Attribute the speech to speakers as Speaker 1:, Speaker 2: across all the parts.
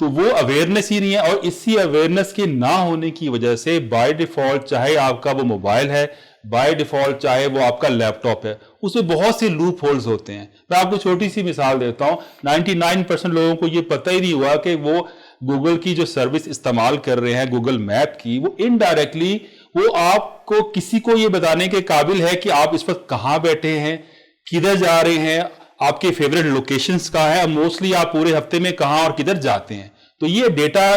Speaker 1: تو وہ اویئرنیس ہی نہیں ہے. اور اسی اویئرنیس کے نہ ہونے کی وجہ سے بائی ڈیفالٹ چاہے آپ کا وہ موبائل ہے, بائی ڈیفالٹ چاہے وہ آپ کا لیپ ٹاپ ہے, اس میں بہت سے لوپ ہولز ہوتے ہیں. میں آپ کو چھوٹی سی مثال دیتا ہوں, 99% لوگوں کو یہ پتہ ہی نہیں ہوا کہ وہ گوگل کی جو سروس استعمال کر رہے ہیں, گوگل میپ کی, وہ انڈائریکٹلی وہ آپ کو کسی کو یہ بتانے کے قابل ہے کہ آپ اس وقت کہاں بیٹھے ہیں, کدھر جا رہے ہیں, آپ کے فیوریٹ لوکیشنز کہاں ہیں, اور موسٹلی آپ پورے ہفتے میں کہاں اور کدھر جاتے ہیں. تو یہ ڈیٹا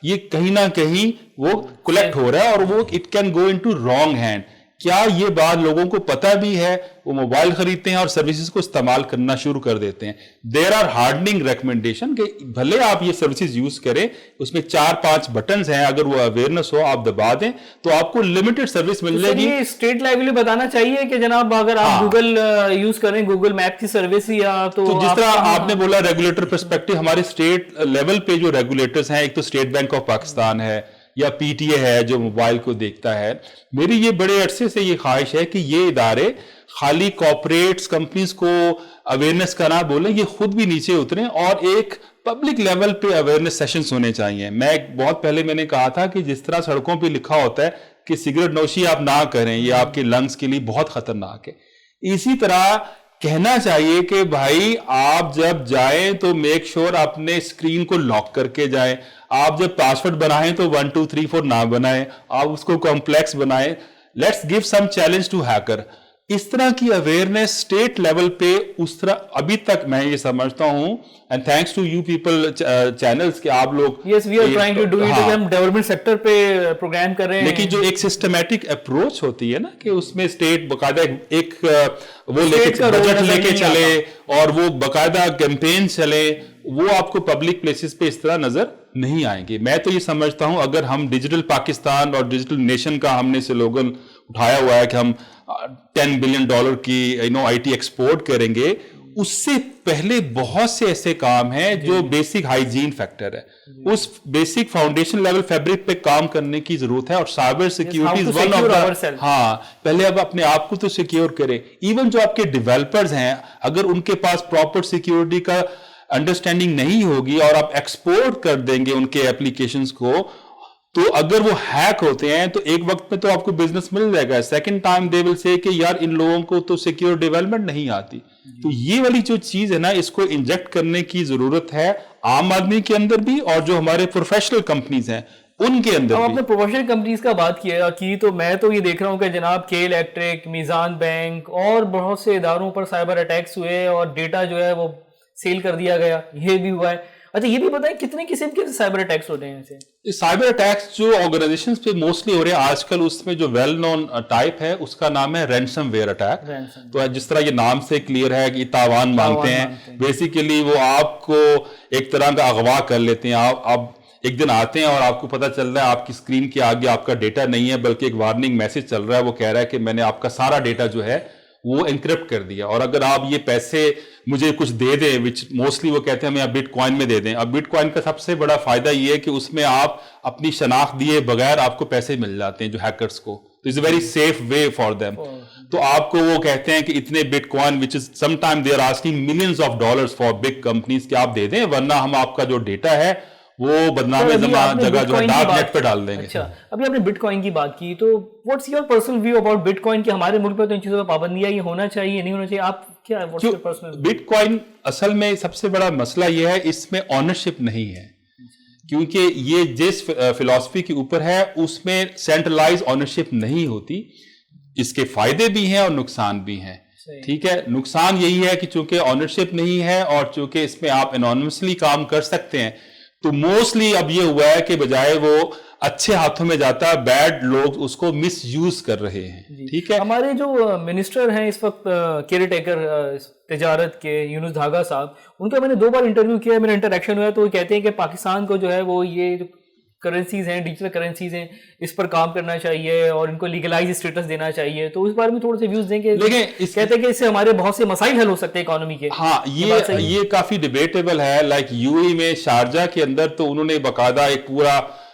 Speaker 1: یہ کہیں نہ کہیں وہ کلیکٹ ہو رہا ہے, اور وہ it can go into wrong hand. کیا یہ بات لوگوں کو پتہ بھی ہے؟ وہ موبائل خریدتے ہیں اور سروسز کو استعمال کرنا شروع کر دیتے ہیں. دیر آر ہارڈننگ ریکمنڈیشن کہ بھلے آپ یہ سروسز یوز کریں, اس میں 4-5 بٹنز ہیں, اگر وہ اویئرنیس ہو آپ دبا دیں تو آپ کو لمیٹڈ سروس مل جائے گی.
Speaker 2: یہ اسٹیٹ لیول پہ بتانا چاہیے کہ جناب اگر آپ گوگل یوز کریں, گوگل میپ کی سروس یا تو
Speaker 1: جس طرح آپ نے بولا ریگولیٹر پرسپیکٹو, ہمارے اسٹیٹ لیول پہ جو ریگولیٹرز ہیں, ایک تو اسٹیٹ بینک آف پاکستان ہے یا پی ٹی اے ہے جو موبائل کو دیکھتا ہے. میری یہ بڑے عرصے سے یہ خواہش ہے کہ یہ ادارے خالی کارپوریٹس کمپنیز کو اویئرنیس کا نہ بولیں, یہ خود بھی نیچے اتریں اور ایک پبلک لیول پہ اویئرنیس سیشنز ہونے چاہیے. میں بہت پہلے میں نے کہا تھا کہ جس طرح سڑکوں پہ لکھا ہوتا ہے کہ سگریٹ نوشی آپ نہ کریں, یہ آپ کے لنگس کے لیے بہت خطرناک ہے, اسی طرح کہنا چاہیے کہ بھائی آپ جب جائیں تو میک شور اپنے اسکرین کو لاک کر کے جائیں. آپ جب پاسورڈ بنائیں تو 1 2 3 4 نہ بنائیں, آپ اس کو کمپلیکس بنائیں. Let's give some challenge to hacker. اس طرح کی اویئرنیس اسٹیٹ لیول پہ اس طرح ابھی تک میں یہ سمجھتا ہوں, and thanks to you people channels کہ آپ لوگ
Speaker 2: yes we are trying to do it, ہم ڈیولپمنٹ سیکٹر پہ پروگرام کر رہے ہیں.
Speaker 1: لیکن جو ایک سسٹمیٹک اپروچ ہوتی ہے نا کہ اس میں اسٹیٹ باقاعدہ ایک وہ لے کے بجٹ لے کے چلے اور وہ باقاعدہ کیمپین چلے, وہ آپ کو پبلک پلیسز پہ اس طرح نظر نہیں آئیں گے. میں تو یہ سمجھتا ہوں اگر ہم ڈیجیٹل پاکستان اور ڈیجیٹل نیشن کا ہم نے سلوگن اٹھایا ہوا ہے کہ ہم $10 بلین کی آئی ٹی ایکسپورٹ کریں گے, اس سے پہلے بہت سے ایسے کام ہیں جو بیسک ہائیجین فیکٹر ہے, اس بیسک فاؤنڈیشن لیول فیبرک پہ کام کرنے کی ضرورت ہے. اور cyber security is one of the, ہاں پہلے اب اپنے آپ کو تو سیکیور کرے. ایون جو آپ کے ڈیولپرز ہیں اگر ان کے پاس پراپر سیکیورٹی کا انڈرسٹینڈنگ نہیں ہوگی اور آپ ایکسپورٹ کر دیں گے ان کے اپلیکیشنز کو, تو اگر وہ ہیک ہوتے ہیں تو ایک وقت میں تو آپ کو بزنس مل جائے گا, سیکنڈ ٹائم دے ول سے کہ یار ان لوگوں کو تو سیکیور ڈیولپمنٹ نہیں آتی. تو یہ والی جو چیز ہے نا, اس کو انجیکٹ کرنے کی ضرورت ہے عام آدمی کے اندر بھی اور جو ہمارے پروفیشنل کمپنیز ہیں ان کے اندر بھی.
Speaker 2: آپ نے پروفیشنل کمپنیز کا بات کی تو میں تو یہ دیکھ رہا ہوں کہ جناب کے الیکٹرک, میزان بینک اور بہت سے اداروں پر سائبر اٹیکس ہوئے اور ڈیٹا جو ہے وہ سیل کر دیا گیا, یہ بھی ہوا ہے. اچھا یہ بھی بتائیں کتنے قسم کے سائبر اٹیکس ہوتے ہیں ایسے؟
Speaker 1: سائبر اٹیکس جو آرگنائزیشنز پہ موسٹلی ہو رہے ہیں آج کل, اس میں جو ویل نون ٹائپ ہے اس کا نام ہے رینسم ویئر اٹیک. تو جس طرح یہ نام سے کلیئر ہے کہ تاوان مانگتے ہیں, بیسیکلی وہ آپ کو ایک طرح کا اغوا کر لیتے ہیں. آپ ایک دن آتے ہیں اور آپ کو پتہ چل رہا ہے آپ کی اسکرین کے آگے آپ کا ڈیٹا نہیں ہے بلکہ ایک وارننگ میسج چل رہا ہے, وہ کہہ رہا ہے کہ میں نے آپ کا سارا ڈیٹا جو ہے وہ انکرپٹ کر دیا, اور اگر آپ یہ پیسے مجھے کچھ دے دیں, وچ موسٹلی وہ کہتے ہیں ہمیں بٹ کوائن میں دے دیں. اب بٹ کوائن کا سب سے بڑا فائدہ یہ ہے کہ اس میں آپ اپنی شناخت دیے بغیر آپ کو پیسے مل جاتے ہیں جو ہیکرز کو, تو it's a very safe way for them. تو آپ کو وہ کہتے ہیں کہ اتنے bitcoin which is some time they are asking millions of dollars for big companies کہ آپ دے دیں, ورنہ ہم آپ کا جو ڈیٹا ہے وہ بدنام جگہ جو ہے ڈارک نیٹ پہ ڈال دیں گے.
Speaker 2: اچھا ابھی آپ نے بٹ کوائن کی بات کی, تو what's your personal view about bitcoin کہ ہمارے ملک پہ تو ان چیزوں پہ پابندیاں یہ ہونا چاہیے نہیں ہونا چاہیے, آپ کیا
Speaker 1: بٹ کوائن اصل میں سب سے بڑا مسئلہ یہ ہے اس میں آنرشپ نہیں ہے, کیونکہ یہ جس فلسفی کے اوپر ہے اس میں سینٹرلائز آنرشپ نہیں ہوتی. اس کے فائدے بھی ہیں اور نقصان بھی ہیں. ٹھیک ہے, نقصان یہی ہے کہ چونکہ آنرشپ نہیں ہے اور چونکہ اس میں آپ انانیمسلی کام کر سکتے ہیں, تو موسٹلی اب یہ ہوا ہے کہ بجائے وہ اچھے ہاتھوں میں جاتا, بیڈ لوگ اس کو مس یوز کر رہے ہیں. ٹھیک ہے,
Speaker 2: ہمارے جو منسٹر ہیں اس وقت کیئر ٹیکر تجارت کے, یونس دھاگا صاحب, ان کا میں نے 2 بار انٹرویو کیا, میرا انٹریکشن ہوا, تو وہ کہتے ہیں کہ پاکستان کو جو ہے وہ یہ جو کرنسیز ہیں, ڈیجیٹل کرنسیز ہیں, اس پر کام کرنا چاہیے اور ان کو لیگلائز اسٹیٹس دینا چاہیے. تو اس بارے میں تھوڑے سے ویوز دیں کہ کہتے ہیں کہ اس سے ہمارے بہت سے مسائل حل ہو سکتے ہیں اکانومی کے.
Speaker 1: ہاں یہ کافی ڈیبیٹیبل ہے. لائک یو اے میں شارجہ کے اندر تو انہوں نے باقاعدہ ایک پورا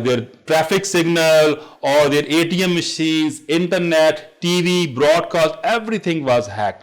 Speaker 1: their traffic signal or their ATM machines, internet, TV, broadcast, everything was hacked.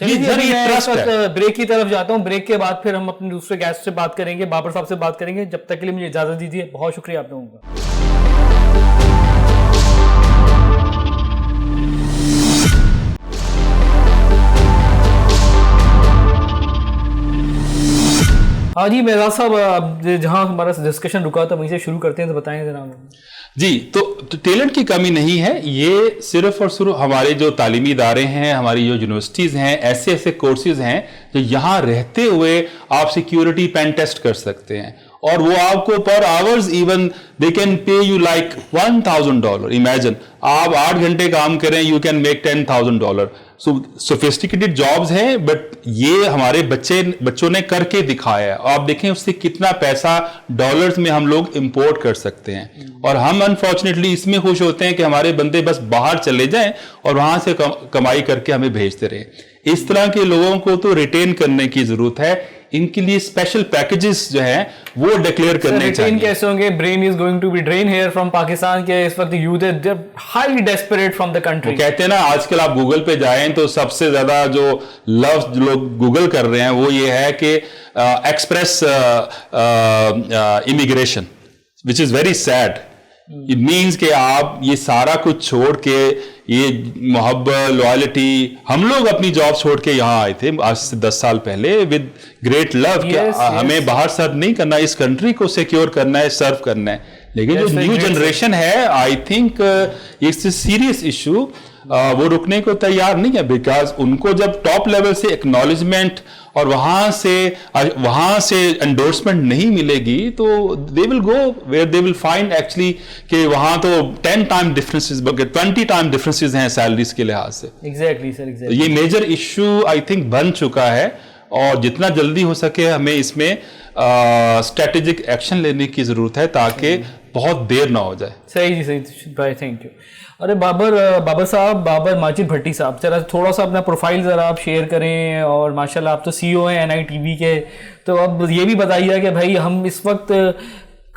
Speaker 2: Break کی طرف جاتا ہوں. بریک کے بعد پھر ہم اپنے دوسرے گیسٹ سے بات کریں گے, بابر صاحب سے بات کریں گے. جب تک کے لیے مجھے اجازت دیجیے. بہت شکریہ آپ لوگوں کا. ہاں جی میرزاد صاحب, جہاں ہمارا ڈسکشن رکا تھا وہیں سے شروع کرتے ہیں, تو بتائیں ذرا.
Speaker 1: جی, تو ٹیلنٹ کی کمی نہیں ہے, یہ صرف اور صرف ہمارے جو تعلیمی ادارے ہیں, ہماری جو یونیورسٹیز ہیں, ایسے کورسز ہیں جو یہاں رہتے ہوئے آپ سیکیورٹی پین ٹیسٹ کر سکتے ہیں, اور وہ آپ کو per hours even they can pay you like $1,000. Imagine آپ 8 گھنٹے کام کریں, you can make $10,000. Sophisticated jobs ہیں, بٹ یہ ہمارے بچوں نے کر کے دکھایا ہے. آپ دیکھیں اس سے کتنا پیسہ ڈالرز میں ہم لوگ امپورٹ کر سکتے ہیں, اور ہم انفارچونیٹلی اس میں خوش ہوتے ہیں کہ ہمارے بندے بس باہر چلے جائیں اور وہاں سے کمائی کر کے ہمیں بھیجتے رہیں. اس طرح کے لوگوں کو تو ریٹین کرنے کی ضرورت ہے. ان کے لیے اسپیشل پیکیجز جو ہیں وہ ڈکلیئر کرنے چاہیے.
Speaker 2: کیسے ہوں گے؟ Brain is going to be drain here from Pakistan کے اس وقت یوتھ ہے highly desperate from the country.
Speaker 1: کہتے ہیں نا, آج کل آپ گوگل پہ جائیں تو سب سے زیادہ جو لفظ لوگ گوگل کر رہے ہیں وہ یہ ہے کہ express immigration, which is very sad. It means کہ آپ یہ سارا کچھ چھوڑ کے, یہ محبت لوائلٹی, ہم لوگ اپنی جاب چھوڑ کے یہاں آئے تھے آج سے 10 سال پہلے ود گریٹ لو کہ ہمیں باہر سرو نہیں کرنا, اس کنٹری کو سیکیور کرنا ہے, سرو کرنا ہے. لیکن جو نیو جنریشن ہے, I think it's a serious issue, وہ رکنے کو تیار نہیں ہے, بیکاز ان کو جب ٹاپ لیول سے ایکنالجمنٹ اور وہاں سے انڈورسمنٹ نہیں ملے گی تو they will go where they will find actually کہ وہاں تو 10 ٹائم ڈفرینسز بلکہ 20 ٹائم ڈفرینسز ہیں سیلریز کے لحاظ سے.
Speaker 2: ایگزیکٹلی سر,
Speaker 1: یہ میجر ایشو آئی تھنک بن چکا ہے, اور جتنا جلدی ہو سکے ہمیں اس میں اسٹریٹجک ایکشن لینے کی ضرورت ہے تاکہ بہت دیر نہ ہو جائے.
Speaker 2: صحیح جی, صحیح بھائی, تھینک یو. ارے بابر صاحب, بابر ماجد بھٹی صاحب, ذرا تھوڑا سا اپنا پروفائل ذرا آپ شیئر کریں. اور ماشاء اللہ آپ تو سی او ہیں NITV کے, تو اب یہ بھی بتائیے کہ بھائی ہم اس وقت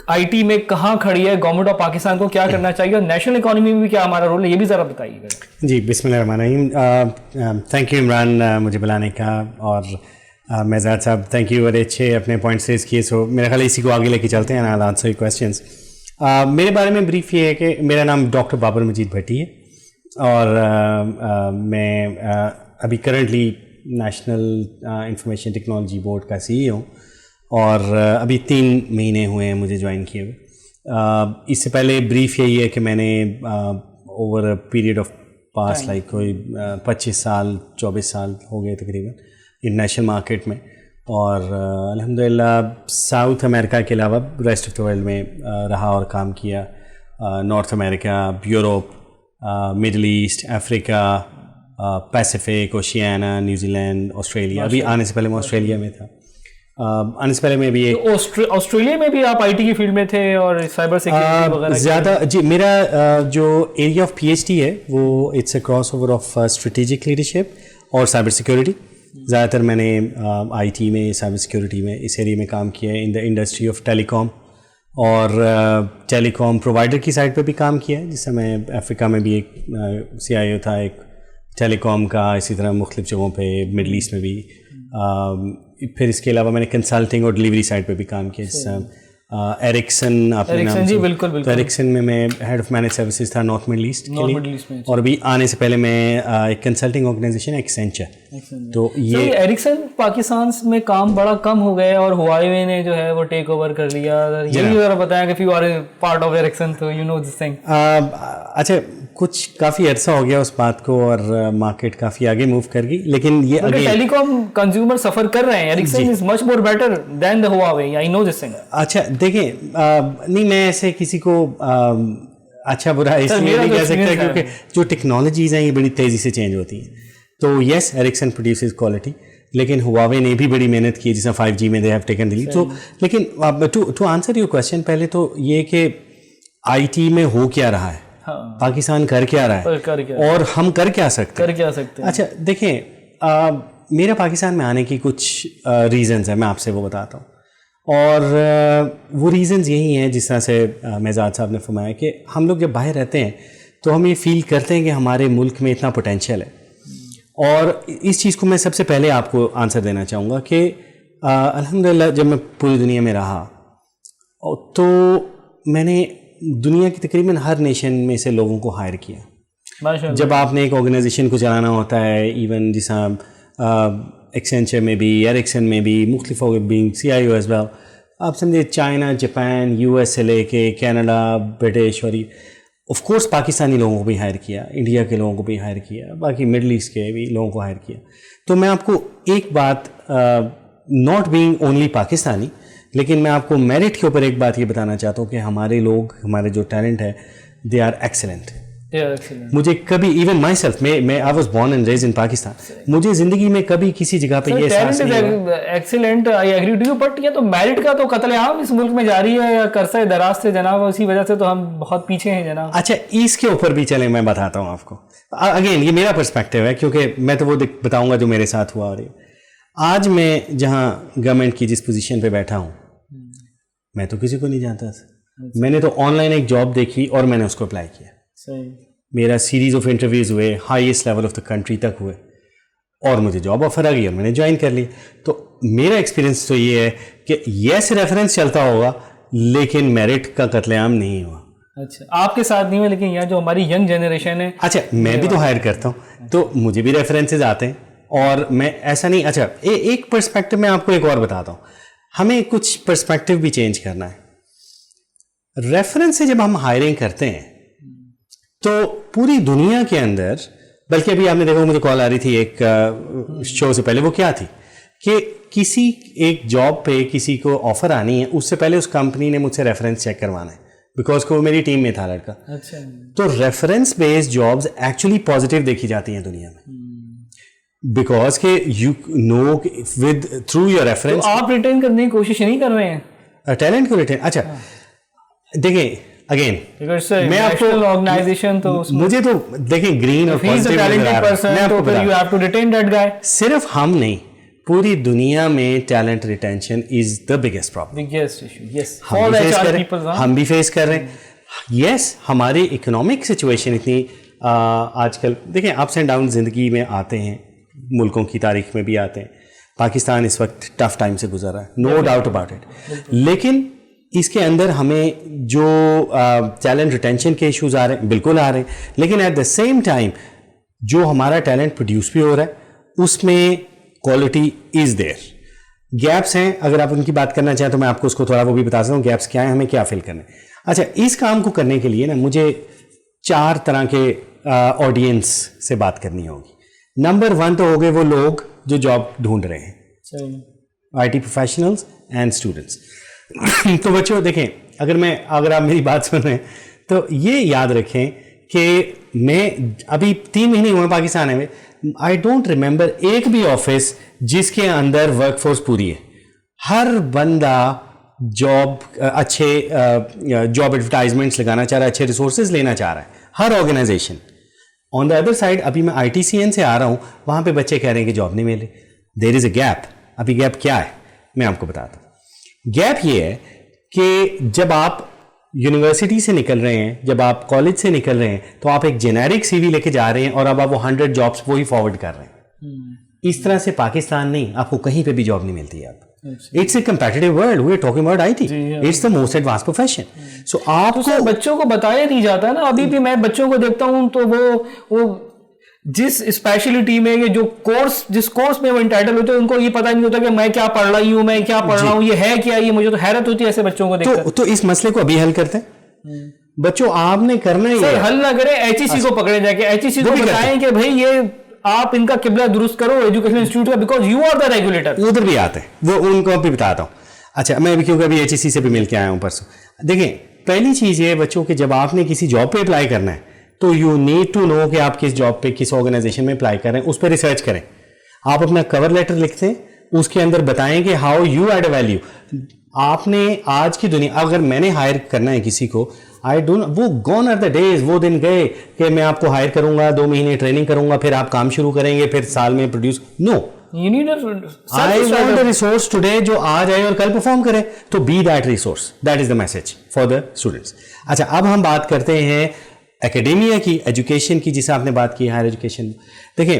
Speaker 2: آئی ٹی میں کہاں کھڑی ہے, گورنمنٹ آف پاکستان کو کیا کرنا چاہیے, اور نیشنل اکانومی میں بھی کیا ہمارا رول ہے, یہ بھی ذرا بتائیے گا.
Speaker 3: جی, بسم اللہ الرحمن الرحیم. تھینک یو عمران مجھے بلانے کا, اور میزاد صاحب تھینک یو, بڑے اچھے اپنے پوائنٹس ریز کیے. سو میرا خیال ہے اسی کو آگے لے کے چلتے ہیں, آل آنسر یور کویسچنس. میرے بارے میں بریف یہ ہے کہ میرا نام ڈاکٹر بابر مجید بھٹی ہے, اور میں ابھی currently national information technology board کا CEO ہوں, اور ابھی 3 مہینے ہوئے ہیں مجھے جوائن کیے ہوئے. اس سے پہلے بریف یہی ہے کہ میں نے over a period of pass like کوئی 25 سال 24 سال ہو گئے تقریباً انٹرنیشنل مارکیٹ میں, اور الحمدللہ ساؤتھ امریکہ کے علاوہ ریسٹ آف دا ورلڈ میں رہا اور کام کیا. نارتھ امریکہ, یوروپ, مڈل ایسٹ, افریقہ, پیسیفک, اوشیانا, نیوزی لینڈ, آسٹریلیا. ابھی آنے سے پہلے میں آسٹریلیا میں تھا. آنے سے پہلے میں بھی
Speaker 2: آسٹریلیا میں بھی آپ IT کی فیلڈ میں تھے اور سائبر سیکیورٹی وغیرہ
Speaker 3: زیادہ. جی, میرا جو ایریا آف PhD ہے وہ it's a crossover of strategic leadership اور سائبر سیکورٹی. زیادہ تر میں نے IT میں, سائبر سیکورٹی میں, اس ایریا میں کام کیا ہے, ان دا انڈسٹری آف ٹیلی کام, اور ٹیلی کام پرووائڈر کی سائڈ پہ بھی کام کیا ہے. جس سے میں افریقہ میں بھی ایک CIO تھا ایک ٹیلی کام کا, اسی طرح مختلف جگہوں پہ, مڈل ایسٹ میں بھی. پھر اس کے علاوہ میں نے کنسلٹنگ اور ڈلیوری سائڈ پہ بھی کام کیا, جس ایرکسن آپ نے نام
Speaker 2: بالکل.
Speaker 3: تو ایرکسن میں ہیڈ آف مینج سروسز تھا نارتھ مڈل ایسٹ کے لیے, اور ابھی آنے سے پہلے میں ایک کنسلٹنگ آرگنائزیشن ایکسینچر. تو یہ
Speaker 2: ایرکسن پاکستان میں کام بڑا کم ہو گیا, اور ہواوے نے جو ہے وہ ٹیک اوور کر لیا. یہ بھی ذرا بتایا کہ you are part of Ericsson, تو یو نو دس تھنگ.
Speaker 3: اچھا, کچھ کافی عرصہ ہو گیا اس بات کو, اور مارکیٹ کافی آگے موو کر گئی, لیکن یہ
Speaker 2: ٹیلی کام کنزیومر سفر کر رہے ہیں. Ericsson is much more better than the Huawei, I know this thing.
Speaker 3: اچھا دیکھیں, نہیں میں ایسے کسی کو اچھا برا اس لیے نہیں کہہ سکتا, کیونکہ جو ٹیکنالوجیز ہیں یہ بڑی تیزی سے چینج ہوتی ہیں. تو یس, ایرکسن پروڈیوسز کوالٹی, لیکن ہواوے نے بھی بڑی محنت کی, جس طرح 5G میں دے ہیو ٹیکن دی. تو لیکن ٹو آنسر یور کویسچن, پہلے تو یہ کہ IT میں ہو کیا رہا ہے, پاکستان کر کیا رہا ہے, اور ہم کر کیا سکتے ہیں. اچھا دیکھیں, میرا پاکستان میں آنے کی کچھ ریزنز ہیں, میں آپ سے وہ بتاتا ہوں. اور وہ ریزنز یہی ہیں, جس طرح سے میزاد صاحب نے فرمایا, کہ ہم لوگ جب باہر رہتے ہیں تو ہم یہ فیل کرتے ہیں کہ ہمارے ملک میں اتنا پوٹینشیل ہے, اور اس چیز کو میں سب سے پہلے آپ کو آنسر دینا چاہوں گا کہ الحمدللہ جب میں پوری دنیا میں رہا تو میں نے دنیا کی تقریباً ہر نیشن میں سے لوگوں کو ہائر کیا. جب آپ نے ایک آرگنائزیشن کو چلانا ہوتا ہے, ایون جیسا ایکسینچر میں بھی, ایرکسن میں بھی, مختلف ہو گئے, CIO ایز ویل, آپ سمجھے چائنا, جاپان, US سے لے کے کینیڈا, برٹش, اور آف کورس پاکستانی لوگوں کو بھی ہائر کیا, انڈیا کے لوگوں کو بھی ہائر کیا, باقی مڈل ایسٹ کے بھی لوگوں کو ہائر کیا. تو میں آپ کو ایک بات, ناٹ بینگ اونلی پاکستانی, لیکن میں آپ کو میرٹ کے اوپر ایک بات یہ بتانا چاہتا ہوں کہ ہمارے لوگ, ہمارے جو ٹیلنٹ ہے, دے آر ایکسلنٹ. مجھے کبھی ایون مائی سیلف, میں I was born and raised in Pakistan, مجھے زندگی میں کبھی کسی جگہ پہ یہ احساس نہیں ہوا.
Speaker 2: Excellent, I agree to you, but یہ تو میرٹ کا تو قتل عام اس ملک میں جاری ہے عرصہ دراز سے جناب, اسی وجہ سے تو ہم بہت پیچھے ہیں جناب.
Speaker 3: اچھا اس کے اوپر بھی چلیں, میں بتاتا ہوں آپ کو. اگین یہ میرا پرسپیکٹیو ہے, کیونکہ میں تو وہ بتاؤں گا جو میرے ساتھ ہوا. اور آج میں جہاں گورنمنٹ کی جس پوزیشن پہ بیٹھا ہوں, میں تو کسی کو نہیں جانتا تھا. میں نے تو آن لائن ایک جاب دیکھی اور میں نے اس کو اپلائی کیا. میرا سیریز آف انٹرویوز ہوئے, highest level of the country تک ہوئے, اور مجھے جاب آفر آ گئی اور میں نے جوائن کر لی. تو میرا ایکسپیرینس تو یہ ہے کہ یس ریفرنس چلتا ہوگا لیکن میرٹ کا قتل عام نہیں ہوا.
Speaker 2: اچھا آپ کے ساتھ نہیں ہوا, لیکن یہاں جو ہماری ینگ جنریشن ہے,
Speaker 3: اچھا میں بھی تو ہائر کرتا ہوں تو مجھے بھی ریفرنسز آتے ہیں, اور میں ایسا نہیں. اچھا ایک پرسپیکٹو میں آپ کو ایک اور بتاتا ہوں, ہمیں کچھ پرسپیکٹو بھی چینج کرنا ہے. ریفرنس سے جب ہم ہائرنگ کرتے ہیں تو پوری دنیا کے اندر, بلکہ ابھی آپ نے دیکھا مجھے کال آ رہی تھی ایک شو سے پہلے, وہ کیا تھی کہ کسی ایک جاب پہ کسی کو آفر آنی ہے, اس سے پہلے اس کمپنی نے مجھ سے ریفرنس چیک کروانا ہے, بیکاز کہ وہ میری ٹیم میں تھا لڑکا. تو reference based jobs actually positive دیکھی جاتی ہیں دنیا میں, بیکاز کہ you know with through your reference.
Speaker 2: آپ ریٹین کرنے کی کوشش نہیں کر رہے ہیں
Speaker 3: ٹیلنٹ کو ریٹین. اچھا دیکھیں اگین میں آپ کو آرگنائزیشن, تو مجھے تو دیکھیں گرین اور صرف ہم نہیں, پوری دنیا میں talent retention is the biggest problem. ہم بھی فیس کر رہے ہیں. یس ہماری اکنامک سچویشن اتنی آج کل دیکھیں اپس اینڈ ڈاؤن زندگی میں آتے ہیں, ملکوں کی تاریخ میں بھی آتے ہیں. پاکستان اس وقت ٹف ٹائم سے گزر رہا ہے, نو ڈاؤٹ اباؤٹ اٹ, لیکن اس کے اندر ہمیں جو ٹیلنٹ ریٹینشن کے ایشوز آ رہے ہیں بالکل آ رہے ہیں, لیکن ایٹ دا سیم ٹائم جو ہمارا ٹیلنٹ پروڈیوس بھی ہو رہا ہے اس میں کوالٹی از دیر. گیپس ہیں, اگر آپ ان کی بات کرنا چاہیں تو میں آپ کو اس کو تھوڑا وہ بھی بتا سکتا ہوں گیپس کیا ہیں, ہمیں کیا فل کرنا ہے. اچھا اس کام کو کرنے کے لیے نا مجھے 4 طرح کے آڈینس سے بات کرنی ہوگی. نمبر 1 تو ہو گئے وہ لوگ جو جاب ڈھونڈ رہے ہیں, IT پروفیشنلز اینڈ اسٹوڈنٹس. تو بچوں دیکھیں, اگر آپ میری بات سن رہے ہیں تو یہ یاد رکھیں کہ میں ابھی 3 مہینے ہوئے پاکستان میں, آئی ڈونٹ ریمبر ایک بھی آفس جس کے اندر ورک فورس پوری ہے. ہر بندہ اچھے جاب ایڈورٹائزمنٹس لگانا چاہ رہا ہے, اچھے ریسورسز لینا چاہ رہا ہے, ہر organization. On the other side ابھی میں ITCN سے آ رہا ہوں, وہاں پہ بچے کہہ رہے ہیں کہ جاب نہیں ملے. دیر از اے گیپ. ابھی گیپ کیا ہے میں آپ کو بتاتا ہوں. گیپ یہ ہے کہ جب آپ یونیورسٹی سے نکل رہے ہیں, جب آپ کالج سے نکل رہے ہیں, تو آپ ایک جینیرک CV لے کے جا رہے ہیں اور اب آپ وہ 100 جابس وہی فارورڈ کر رہے ہیں. اس طرح سے پاکستان نہیں, آپ کو کہیں پہ بھی جاب نہیں ملتی ہے. اب it's a competitive world, we are talking about IT, it's the most advance profession. So آپ کو
Speaker 2: بچوں کو بتایا نہیں جاتا نا. ابھی بھی میں بچوں کو دیکھتا ہوں تو وہ جس اسپیشلٹی میں یہ جو جس کورس میں وہ انٹائٹل ہوتے ہیں, ان کو یہ پتہ نہیں ہوتا کہ میں کیا پڑھ رہی ہوں, میں کیا پڑھ رہا ہوں, یہ ہے کیا. یہ مجھے تو حیرت ہوتی ہے ایسے بچوں کو دیکھ کر.
Speaker 3: تو اس مسئلے کو ابھی حل کرتے ہیں بچوں. آپ نے کرنا ہی ہے,
Speaker 2: حل نہ کریں, HEC کو پکڑے جا کے HEC کو بتائیں کہ بھائی یہ آپ ان کا قبلہ درست کرو ایجوکیشن انسٹیٹیوٹ کا, because you are the regulator.
Speaker 3: ادھر بھی آتے ہیں, وہ ان کو بھی بتاتا ہوں. اچھا میں کیونکہ ابھی HEC سے بھی مل کے آیا ہوں پرسوں. دیکھیں پہلی چیز یہ بچوں کہ جب آپ نے کسی جاب پہ اپلائی کرنا ہے تو یو نیڈ ٹو نو کہ آپ کس جاب پہ کس آرگنائزیشن میں اپلائی کر رہے ہیں, اس پہ ریسرچ کریں. آپ اپنا کور لیٹر لکھتے ہیں, اس کے اندر بتائیں کہ how you add a value. آپ نے آج کی دنیا, اگر میں نے ہائر کرنا ہے کسی کو, وہ گون آر دا ڈیز, وہ دن گئے کہ میں آپ کو ہائر کروں گا, 2 مہینے ٹریننگ کروں گا, پھر آپ کام شروع کریں گے, پھر سال میں produce. No, I want a resource today جو آج آئے اور کل پرفارم کرے. تو be that resource, that is the message for the students. اچھا اب ہم بات کرتے ہیں ایکیڈیمیا کی, ایجوکیشن کی, جسے آپ نے بات کی ہائر ایجوکیشن. دیکھیں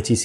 Speaker 3: HEC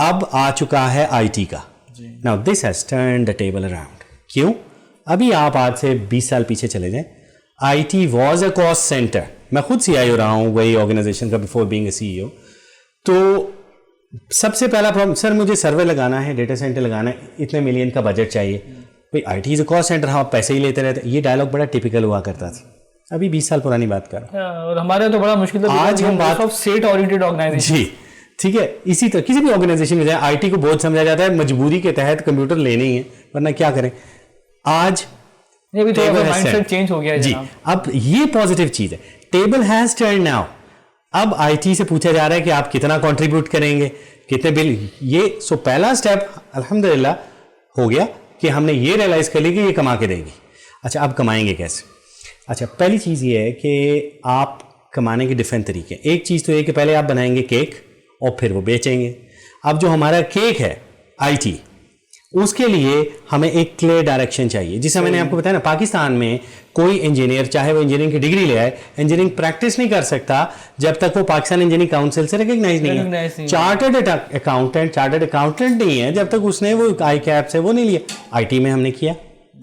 Speaker 3: اب آ چکا ہے IT کا. Now this has turned the table around. کیوں؟ ابھی آپ آج سے 20 سال پیچھے چلے جائیں, IT was a cost center. میں خود CIO رہا ہوں وہی آرگنائزیشن کا before being a CEO. تو سب سے پہلا پرابلم, سر مجھے سرور لگانا ہے, ڈیٹا سینٹر لگانا ہے, اتنے ملین کا بجٹ چاہیے. بھائی IT is a cost centre, ہاں پیسے ہی لیتے رہتے. یہ ڈائلاگ بڑا ٹپیکل ہوا کرتا تھا, ابھی 20 سال پرانی بات کر رہا ہوں.
Speaker 2: اور ہمارے تو بڑا مشکل تھا.
Speaker 3: آج ہم بات
Speaker 2: آف اسٹیٹ اورینٹڈ آرگنائزیشن.
Speaker 3: جی ٹھیک ہے, اسی طرح کسی بھی آرگنائزیشن میں جائیں IT کو بہت سمجھا جاتا ہے, مجبوری کے تحت کمپیوٹر لینے ہی ہے, ورنہ کیا کریں. آج
Speaker 2: مائنڈ سیٹ چینج ہو گیا ہے
Speaker 3: جی, اب یہ پازیٹیو چیز ہے. Table has turn now. اب IT سے پوچھا جا رہا ہے کہ آپ کتنا کنٹریبیوٹ کریں گے, کتنے بل. یہ سو پہلا اسٹیپ الحمدللہ ہو گیا کہ ہم نے یہ ریئلائز کر لی کہ یہ کما کے دے گی. اچھا اب کمائیں گے کیسے؟ اچھا پہلی چیز یہ ہے کہ آپ کمانے کے ڈفرینٹ طریقے. ایک چیز تو یہ کہ پہلے آپ بنائیں گے کیک اور پھر وہ بیچیں گے. اب جو ہمارا کیک ہے IT, اس کے لیے ہمیں ایک کلیئر ڈائریکشن چاہیے. جسے میں نے آپ کو بتایا نا, پاکستان میں کوئی انجینئر چاہے وہ انجینئرنگ کی ڈگری لے آئے, انجینئرنگ پریکٹس نہیں کر سکتا جب تک وہ پاکستان انجینئرنگ کاؤنسل سے ریکگنائز نہیں ہے. چارٹرڈ اکاؤنٹنٹ نہیں ہے جب تک اس نے وہ ICAP سے وہ نہیں لیا. IT میں ہم نے کیا,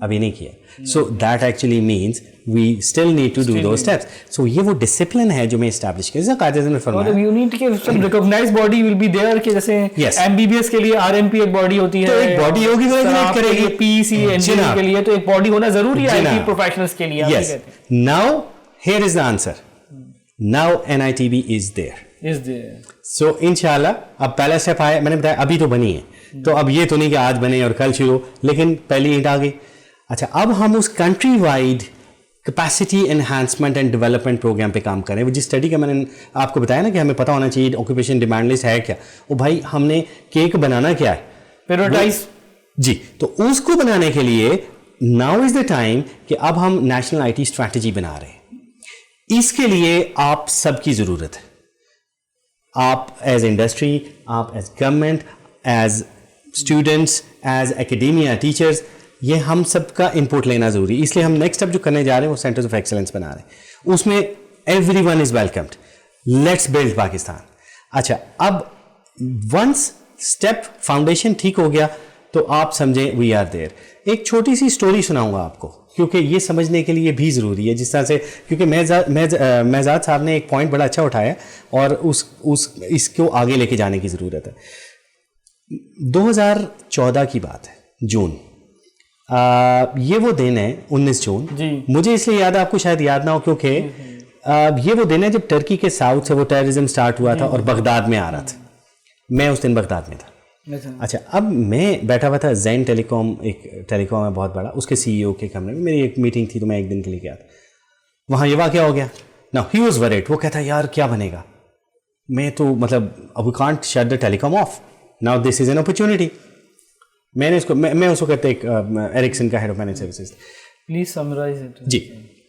Speaker 3: ابھی نہیں کیا. So that actually means we still need to do those steps. So یہ وہ ڈسپلن ہے جو میں اسٹیبلش کیا, جیسے قاعدے میں فرمایا
Speaker 2: یونٹ کے سب recognize body will be there, کہ جیسے MBBS کے لیے RMP ایک باڈی ہوتی ہے,
Speaker 3: تو ایک باڈی ہوگی جو ریگولیٹ کرے گی.
Speaker 2: PEC انجینئر کے لیے تو ایک باڈی ہونا ضروری ہے IT پروفیشنلز کے لیے.
Speaker 3: Yes, now here is the answer. Now NITB is there. So انشاءاللہ اب پہلا اسٹیپ آیا, میں نے بتایا ابھی تو بنی ہے, تو اب یہ تو نہیں کہ آج بنے اور کل شروع, لیکن پہلی اینٹ آ گئی. اچھا اب ہم اس country wide capacity enhancement and development program پہ کام کریں. وہ جس اسٹڈی کا میں نے آپ کو بتایا نا کہ ہمیں پتہ ہونا چاہیے آکوپیشن ڈیمانڈ لسٹ ہے کیا. وہ بھائی ہم نے کیک بنانا کیا ہے,
Speaker 2: پیروٹائز.
Speaker 3: جی, تو اس کو بنانے کے لیے ناؤ از دا ٹائم کہ اب ہم نیشنل IT اسٹریٹجی بنا رہے ہیں. اس کے لیے آپ سب کی ضرورت ہے. آپ ایز انڈسٹری, آپ as government, as students, as academia, teachers, یہ ہم سب کا انپوٹ لینا ضروری ہے. اس لیے ہم نیکسٹ اسٹیپ جو کرنے جا رہے ہیں وہ سینٹرز آف ایکسلنس بنا رہے ہیں. اس میں every one is welcomed. Let's build Pakistan. اچھا اب ونس اسٹیپ فاؤنڈیشن ٹھیک ہو گیا تو آپ سمجھیں وی آر دیئر. ایک چھوٹی سی اسٹوری سناؤں گا آپ کو, کیونکہ یہ سمجھنے کے لیے بھی ضروری ہے. جس طرح سے کیونکہ مہزاد صاحب نے ایک پوائنٹ بڑا اچھا اٹھایا اور اس کو آگے لے کے جانے کی ضرورت ہے. 2014 کی بات ہے, جون. یہ وہ دن ہے 19 جون. مجھے اس لیے یاد ہے, آپ کو شاید یاد نہ ہو, کیونکہ یہ وہ دن ہے جب ٹرکی کے ساؤتھ سے وہ ٹیررزم سٹارٹ ہوا تھا اور بغداد میں آ رہا تھا. میں اس دن بغداد میں تھا. اچھا اب میں بیٹھا ہوا تھا زین ٹیلی کام, ایک ٹیلی کام ہے بہت بڑا, اس کے CEO کے کمرے میں. میری ایک میٹنگ تھی تو میں ایک دن کے لیے گیا تھا. وہاں یہ واقعہ ہو گیا. نا ہی واز ورڈ. وہ کہتا یار کیا بنے گا. میں تو مطلب we can't shut the telecom off, now this is an opportunity. میں نے اس کو میں اس وقت ایک ایرکسن کا head of manage services.
Speaker 2: Please summarize it.
Speaker 3: جی,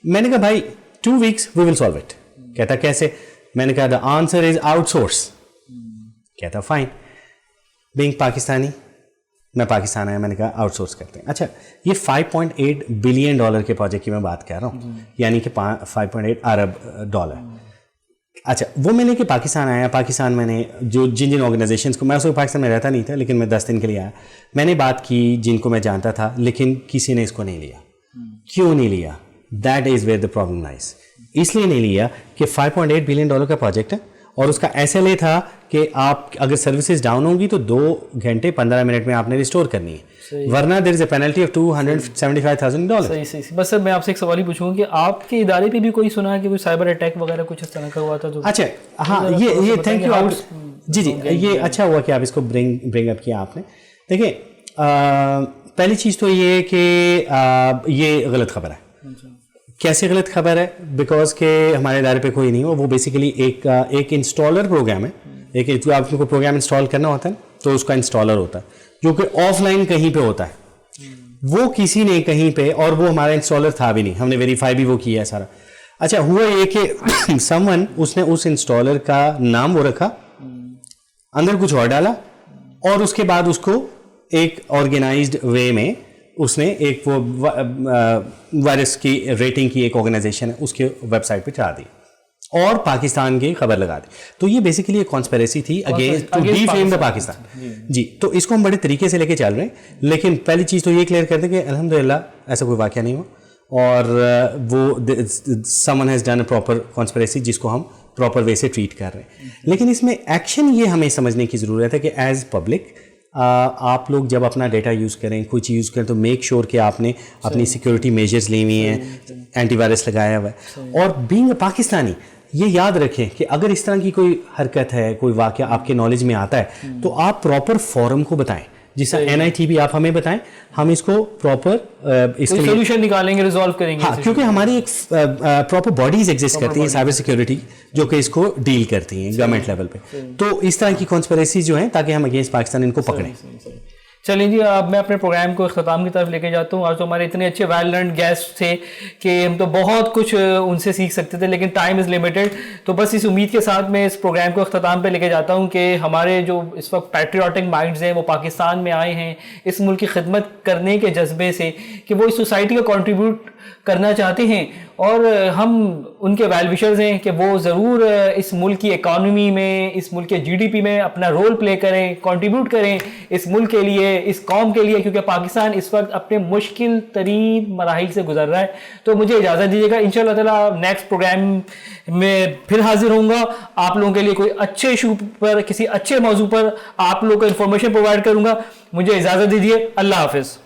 Speaker 3: میں نے کہا بھائی 2 weeks we will solve it. کہتا کیسے. میں نے کہا دا آنسر از آؤٹ سورس. کہتا فائن. بینگ پاکستانی, میں پاکستان آیا, میں نے کہا آؤٹ سورس کرتے ہیں. اچھا یہ $5.8 بلین کے پروجیکٹ کی میں بات کر رہا ہوں, یعنی کہ 5.8 ارب ڈالر. اچھا وہ میں نے کہ پاکستان آیا, پاکستان میں نے جو جن آرگنائزیشنس کو, میں اس وقت پاکستان میں رہتا نہیں تھا لیکن میں 10 دن کے لیے آیا, میں نے بات کی جن کو میں جانتا تھا, لیکن کسی نے اس کو نہیں لیا. کیوں نہیں لیا؟ That is where the problem lies. اس لیے نہیں لیا کہ $5.8 بلین کا پروجیکٹ ہے اور اس کا SLA تھا کہ آپ اگر سروسز ڈاؤن ہوگی تو 2 گھنٹے 15 منٹ میں آپ نے ریسٹور کرنی ہے, ورنہ دیر از اے پینلٹی آف $275,000.
Speaker 2: صحیح. بس سر میں آپ سے ایک سوال ہی پوچھوں گا کہ آپ کے ادارے پہ بھی کوئی سنا ہے کہ کوئی سائبر اٹیک وغیرہ کچھ اس طرح کا ہوا تھا؟ تو
Speaker 3: اچھا ہاں, یہ تھینک یو. جی جی, یہ اچھا ہوا کہ آپ اس کو برنگ اپ کیا آپ نے. دیکھیں پہلی چیز تو یہ کہ یہ غلط خبر ہے. کیسے غلط خبر ہے؟ بیکاز کہ ہمارے ادارے پہ کوئی نہیں ہو. وہ بیسیکلی ایک انسٹالر پروگرام ہے. ایک جو آپ کو پروگرام انسٹال کرنا ہوتا ہے تو اس کا انسٹالر ہوتا ہے جو کہ آف لائن کہیں پہ ہوتا ہے. وہ کسی نے کہیں پہ, اور وہ ہمارا انسٹالر تھا بھی نہیں, ہم نے ویریفائی بھی وہ کیا ہے سارا. اچھا ہوا یہ کہ سم ون, اس نے اس انسٹالر کا نام وہ رکھا, اندر کچھ اور ڈالا, اور اس کے بعد اس کو ایک آرگنائزڈ وے میں اس نے ایک وہ وائرس کی ریٹنگ کی ایک آرگنائزیشن ہے اس کے ویب سائٹ پہ چڑھا دی. اور پاکستان کی خبر لگا دی. تو یہ بیسیکلی ایک کانسپیریسی تھی اگینسٹ ٹو ڈیفیم دا پاکستان. جی, تو اس کو ہم بڑے طریقے سے لے کے چل رہے ہیں, لیکن پہلی چیز تو یہ کلیئر کر دیں کہ الحمدللہ ایسا کوئی واقعہ نہیں ہوا, اور وہ someone has done a proper conspiracy جس کو ہم پراپر وے سے ٹریٹ کر رہے ہیں. لیکن اس میں ایکشن یہ ہمیں سمجھنے کی ضرورت ہے کہ ایز پبلک آپ لوگ جب اپنا ڈیٹا یوز کریں, کوئی چیز یوز کریں, تو میک شیور کہ آپ نے اپنی سیکورٹی میجرز لی ہوئی ہیں, اینٹی وائرس لگایا ہوا ہے. اور بینگ اے پاکستانی یہ یاد رکھیں کہ اگر اس طرح کی کوئی حرکت ہے, کوئی واقعہ آپ کے نالج میں آتا ہے, تو آپ پراپر فورم کو بتائیں, جس طرح NITV آپ ہمیں بتائیں, ہم اس کو پراپر اس کے
Speaker 2: سولوشن نکالیں گے, ریزالو کریں گے.
Speaker 3: ہاں, کیونکہ ہماری ایک پراپر باڈیز ایگزسٹ کرتی ہیں سائبر سیکورٹی جو کہ اس کو ڈیل کرتی ہیں گورنمنٹ لیول پہ. تو اس طرح کی کانسپیریسیز جو ہیں تاکہ ہم اگینسٹ پاکستان ان کو پکڑیں.
Speaker 2: چلیں جی, اب میں اپنے پروگرام کو اختتام کی طرف لے کے جاتا ہوں. آج تو ہمارے اتنے اچھے ویل لرنڈ گیسٹ تھے کہ ہم تو بہت کچھ ان سے سیکھ سکتے تھے, لیکن ٹائم از لمیٹڈ. تو بس اس امید کے ساتھ میں اس پروگرام کو اختتام پہ لے کے جاتا ہوں کہ ہمارے جو اس وقت پیٹریوٹک مائنڈز ہیں وہ پاکستان میں آئے ہیں اس ملک کی خدمت کرنے کے جذبے سے کہ وہ اس سوسائٹی کو کنٹریبیوٹ کرنا چاہتے ہیں, اور ہم ان کے ویل وشرز ہیں کہ وہ ضرور اس ملک کی اکانومی میں, اس ملک کے GDP میں اپنا رول پلے کریں, کنٹریبیوٹ کریں اس ملک کے لیے, اس قوم کے لیے, کیونکہ پاکستان اس وقت اپنے مشکل ترین مراحل سے گزر رہا ہے. تو مجھے اجازت دیجیے گا, انشاءاللہ تعالی نیکسٹ پروگرام میں پھر حاضر ہوں گا آپ لوگوں کے لیے کوئی اچھے ایشو پر, کسی اچھے موضوع پر آپ لوگوں کو انفارمیشن پرووائڈ کروں گا. مجھے اجازت دیجیے, اللہ حافظ.